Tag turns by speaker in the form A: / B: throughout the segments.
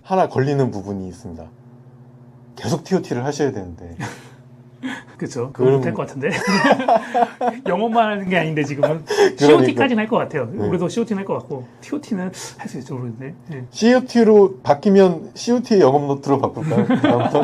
A: 하나 걸리는 부분이 있습니다. 계속 TOT를 하셔야 되는데.
B: 그쵸. 그건 못할 것 같은데. 영어만 하는 게 아닌데 지금은.
A: 그러니까.
B: COT까지는 할 것 같아요.
A: 네.
B: 우리도 COT는 할 것 같고 TOT는 할 수 있을지 모르겠네. 네.
A: COT로 바뀌면 COT의 영업 노트로 바꿀까요? 다음부터?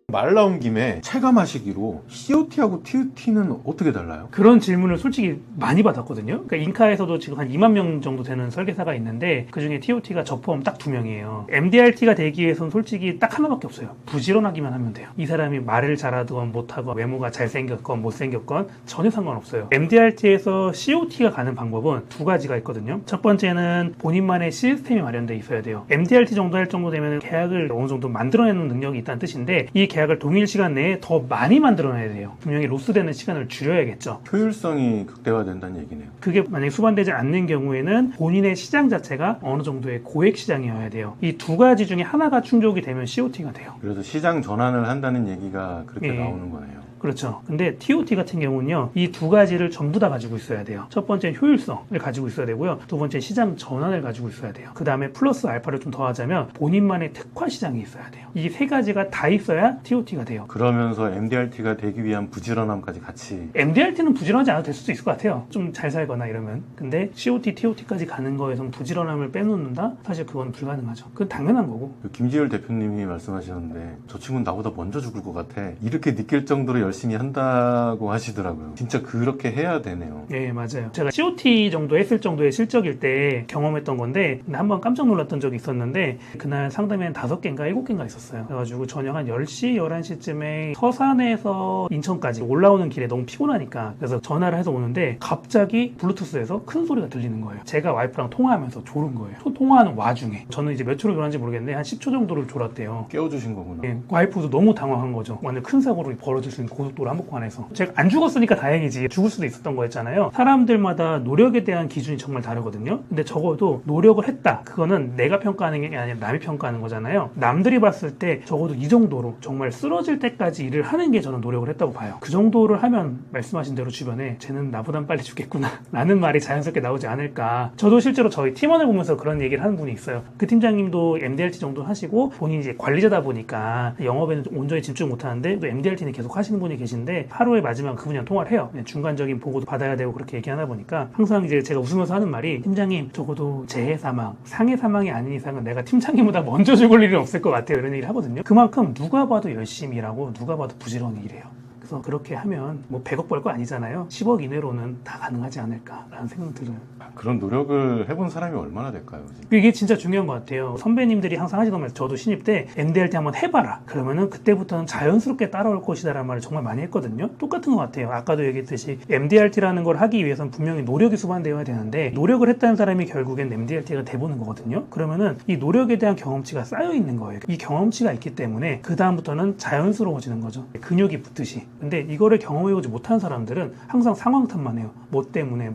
A: 말 나온 김에 체감하시기로 COT하고 TOT는 어떻게 달라요?
B: 그런 질문을 솔직히 많이 받았거든요. 그러니까 인카에서도 지금 한 2만 명 정도 되는 설계사가 있는데 그중에 TOT가 저 포함 딱 2명이에요. MDRT가 되기 위해서는 솔직히 딱 하나밖에 없어요. 부지런하기만 하면 돼요. 이 사람이 말을 잘하건 못하건 외모가 잘생겼건 못생겼건 전혀 상관없어요. MDRT에서 COT가 가는 방법은 두 가지가 있거든요. 첫 번째는 본인만의 시스템이 마련돼 있어야 돼요. MDRT 정도 할 정도 되면 계약을 어느 정도 만들어내는 능력이 있다는 뜻인데 이 계약을 동일 시간 내에 더 많이 만들어내야 돼요. 분명히 로스되는 시간을 줄여야겠죠.
A: 효율성이 극대화된다는 얘기네요.
B: 그게 만약에 수반되지 않는 경우에는 본인의 시장 자체가 어느 정도의 고액 시장이어야 돼요. 이 두 가지 중에 하나가 충족이 되면 COT가 돼요.
A: 그래서 시장 전환을 한다는 얘기가 그렇게
B: 예.
A: 나오는 거네요.
B: 그렇죠. 근데 TOT 같은 경우는요, 이 두 가지를 전부 다 가지고 있어야 돼요. 첫 번째는 효율성을 가지고 있어야 되고요. 두 번째 시장 전환을 가지고 있어야 돼요. 그 다음에 플러스 알파를 좀 더하자면 본인만의 특화 시장이 있어야 돼요. 이 세 가지가 다 있어야 TOT가 돼요.
A: 그러면서 MDRT가 되기 위한 부지런함까지 같이.
B: MDRT는 부지런하지 않아도 될 수도 있을 것 같아요. 좀 잘 살거나 이러면. 근데 COT, TOT까지 가는 거에선 부지런함을 빼놓는다? 사실 그건 불가능하죠. 그건 당연한 거고.
A: 김지율 대표님이 말씀하셨는데 저 친구는 나보다 먼저 죽을 것 같아. 이렇게 느낄 정도로 열심히 한다고 하시더라고요. 진짜 그렇게 해야 되네요.
B: 예, 맞아요. 제가 COT 정도 했을 정도의 실적일 때 경험했던 건데 한번 깜짝 놀랐던 적이 있었는데 그날 상담에 한 5개인가 7개인가 있었어요. 그래가지고 저녁 한 10시, 11시쯤에 서산에서 인천까지 올라오는 길에 너무 피곤하니까 그래서 전화를 해서 오는데 갑자기 블루투스에서 큰 소리가 들리는 거예요. 제가 와이프랑 통화하면서 졸은 거예요. 통화하는 와중에 저는 이제 몇 초로 졸았는지 모르겠는데 한 10초 정도를 졸았대요.
A: 깨워주신 거구나.
B: 예, 와이프도 너무 당황한 거죠. 완전 큰 사고로 벌어질 수 있는 고속도로 한복판 안에서. 제가 안 죽었으니까 다행이지 죽을 수도 있었던 거였잖아요. 사람들마다 노력에 대한 기준이 정말 다르거든요. 근데 적어도 노력을 했다. 그거는 내가 평가하는 게 아니라 남이 평가하는 거잖아요. 남들이 봤을 때 적어도 이 정도로 정말 쓰러질 때까지 일을 하는 게 저는 노력을 했다고 봐요. 그 정도를 하면 말씀하신 대로 주변에 쟤는 나보단 빨리 죽겠구나 라는 말이 자연스럽게 나오지 않을까. 저도 실제로 저희 팀원을 보면서 그런 얘기를 하는 분이 있어요. 그 팀장님도 MDRT 정도 하시고 본인이 이제 관리자다 보니까 영업에는 온전히 집중 못 하는데 또 MDRT는 계속 하시는 분이 계신데 하루에 마지막 그분이랑 통화를 해요. 중간적인 보고도 받아야 되고 그렇게 얘기하다 보니까 항상 이제 제가 웃으면서 하는 말이 팀장님 적어도 재해 사망, 상해 사망이 아닌 이상은 내가 팀장님보다 먼저 죽을 일은 없을 것 같아요. 이런 얘기를 하거든요. 그만큼 누가 봐도 열심히 일하고 누가 봐도 부지런히 일해요. 그래서 그렇게 하면 뭐 100억 벌 거 아니잖아요. 10억 이내로는 다 가능하지 않을까라는 생각 들어요.
A: 그런 노력을 해본 사람이 얼마나 될까요?
B: 이게 진짜 중요한 것 같아요. 선배님들이 항상 하시던 말, 저도 신입 때 MDRT 한번 해봐라. 그러면은 그때부터는 자연스럽게 따라올 것이다라는 말을 정말 많이 했거든요. 똑같은 것 같아요. 아까도 얘기했듯이 MDRT라는 걸 하기 위해서는 분명히 노력이 수반되어야 되는데 노력을 했다는 사람이 결국엔 MDRT가 돼보는 거거든요. 그러면은 이 노력에 대한 경험치가 쌓여 있는 거예요. 이 경험치가 있기 때문에 그 다음부터는 자연스러워지는 거죠. 근육이 붙듯이. 근데 이거를 경험해보지 못한 사람들은 항상 상황 탓만 해요. 뭐 때문에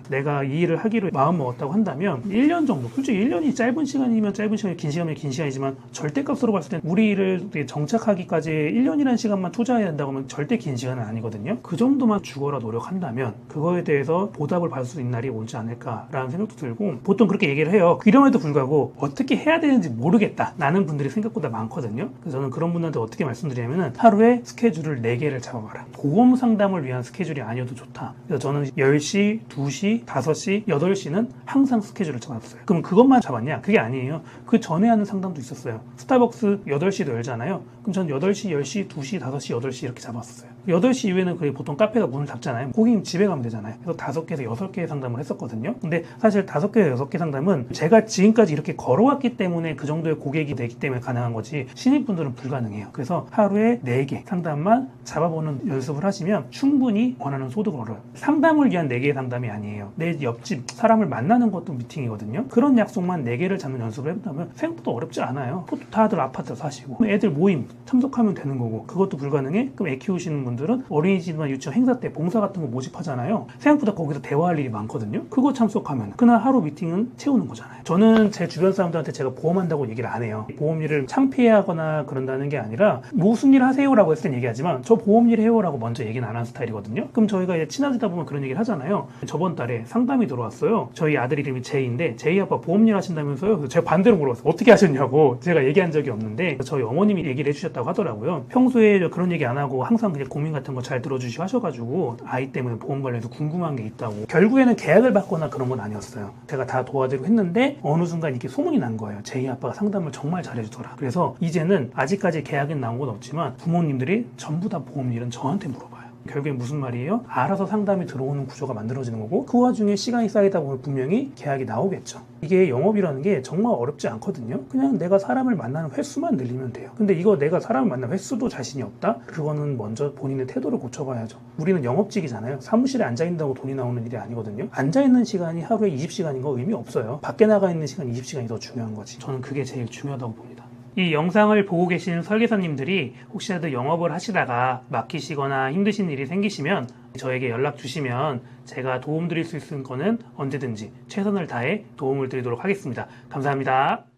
B: 내가 이 일을 하기로 마음 먹었다고 한다면 1년 정도, 솔직히 1년이 짧은 시간이면 짧은 시간이 긴 시간이면 긴 시간이지만 절대값으로 봤을 땐 우리 일을 정착하기까지 1년이라는 시간만 투자해야 된다고 하면 절대 긴 시간은 아니거든요. 그 정도만 죽어라 노력한다면 그거에 대해서 보답을 받을 수 있는 날이 오지 않을까라는 생각도 들고 보통 그렇게 얘기를 해요. 이럼에도 불구하고 어떻게 해야 되는지 모르겠다 라는 분들이 생각보다 많거든요. 그래서 저는 그런 분들한테 어떻게 말씀드리냐면은 하루에 스케줄을 4개를 잡아봐라. 보험 상담을 위한 스케줄이 아니어도 좋다. 그래서 저는 10시, 2시, 5시, 8시는 항상 스케줄을 잡았어요. 그럼 그것만 잡았냐? 그게 아니에요. 그 전에 하는 상담도 있었어요. 스타벅스 8시도 열잖아요. 그럼 저는 8시, 10시, 2시, 5시, 8시 이렇게 잡았어요. 8시 이후에는 거의 보통 카페가 문을 닫잖아요. 고객님 집에 가면 되잖아요. 그래서 5개에서 6개의 상담을 했었거든요. 근데 사실 5개에서 6개 상담은 제가 지금까지 이렇게 걸어왔기 때문에 그 정도의 고객이 되기 때문에 가능한 거지 신입분들은 불가능해요. 그래서 하루에 4개 상담만 잡아보는 연습을 하시면 충분히 원하는 소득을 얻어요. 상담을 위한 4개의 상담이 아니에요. 내 옆집 사람을 만나는 것도 미팅이거든요. 그런 약속만 4개를 잡는 연습을 해본다면 생각보다 어렵지 않아요. 그것도 다들 아파트 사시고 애들 모임 참석하면 되는 거고 그것도 불가능해? 그럼 애 키우시는 분들은 어린이집이나 유치원 행사 때 봉사 같은 거 모집하잖아요. 생각보다 거기서 대화할 일이 많거든요. 그거 참석하면 그날 하루 미팅은 채우는 거잖아요. 저는 제 주변 사람들한테 제가 보험한다고 얘기를 안 해요. 보험 일을 창피해하거나 그런다는 게 아니라 무슨 일 하세요라고 했을 땐 얘기하지만 저 보험 일 해요라고 먼저 얘기는 안 하는 스타일이거든요. 그럼 저희가 이제 친해지다 보면 그런 얘기를 하잖아요. 저번 달에 상담이 들어왔어요. 저희 아들 이름이 제이인데 제이 아빠 보험 일 하신다면서요? 그래서 제가 반대로 물어봤어요. 어떻게 하셨냐고. 제가 얘기한 적이 없는데 저희 어머님이 얘기를 해주셨다고 하더라고요. 평소에 그런 얘기 안 하고 항상 그냥 고민 같은 거 잘 들어주시고 하셔가지고 아이 때문에 보험 관련해서 궁금한 게 있다고. 결국에는 계약을 받거나 그런 건 아니었어요. 제가 다 도와드리고 했는데 어느 순간 이렇게 소문이 난 거예요. 제이 아빠가 상담을 정말 잘해주더라. 그래서 이제는 아직까지 계약은 나온 건 없지만 부모님들이 전부 다 보험 일은 저한테 물어봐요. 결국에 무슨 말이에요? 알아서 상담이 들어오는 구조가 만들어지는 거고 그 와중에 시간이 쌓이다 보면 분명히 계약이 나오겠죠. 이게 영업이라는 게 정말 어렵지 않거든요. 그냥 내가 사람을 만나는 횟수만 늘리면 돼요. 근데 이거 내가 사람을 만나는 횟수도 자신이 없다? 그거는 먼저 본인의 태도를 고쳐봐야죠. 우리는 영업직이잖아요. 사무실에 앉아있는다고 돈이 나오는 일이 아니거든요. 앉아있는 시간이 하루에 20시간인 거 의미 없어요. 밖에 나가 있는 시간 20시간이 더 중요한 거지. 저는 그게 제일 중요하다고 봅니다. 이 영상을 보고 계시는 설계사님들이 혹시라도 영업을 하시다가 막히시거나 힘드신 일이 생기시면 저에게 연락 주시면 제가 도움 드릴 수 있는 거는 언제든지 최선을 다해 도움을 드리도록 하겠습니다. 감사합니다.